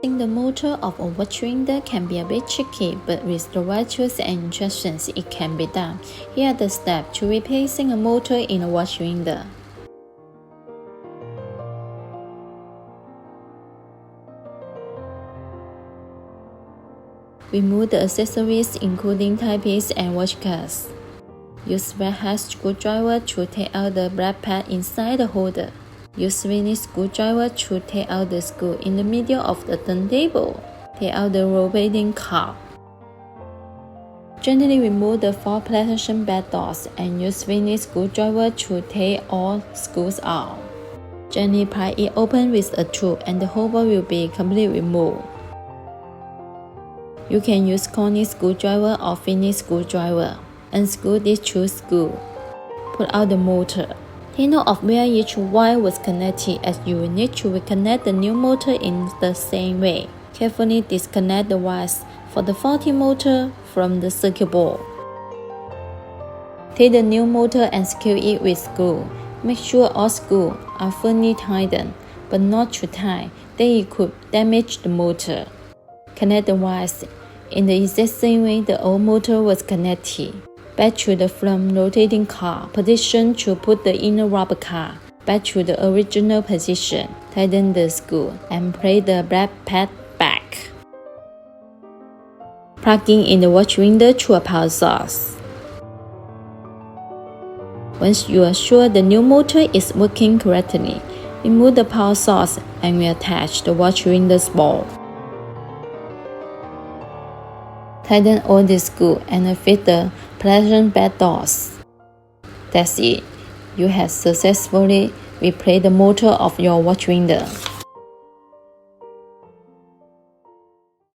The motor of a watch window can be a bit tricky, but with the right tools and instructions it can be done. Here are the steps to replacing a motor in a watch window. Remove the accessories including timepiece and watch case. Use red hat screwdriver to take out the black pad inside the holder. Use Sweeney screwdriver to take out the screw in the middle of the turntable. Take out the rotating car. Gently remove the 4 protection back doors and use Sweeney screwdriver to take all screws out. Gently pry it open with a tool and the holder will be completely removed. You can use corny screwdriver or Finney screwdriver. Unscrew these 2 screws. Pull out the motor. Take note of where each wire was connected, as you will need to reconnect the new motor in the same way. Carefully disconnect the wires for the faulty motor from the circuit board. Take the new motor and secure it with screws. Make sure all screws are firmly tightened, but not too tight, then it could damage the motor. Connect the wires in the exact same way the old motor was connected. Back to the front rotating car position to put the inner rubber car back to the original position. Tighten the screw and place the black pad back. Plugging in the watch window to a power source. Once you are sure the new motor is working correctly, remove the power source and reattach the watch window's ball. Tighten all the screws and fit the protection back doors. That's it. You have successfully replaced the motor of your watch window.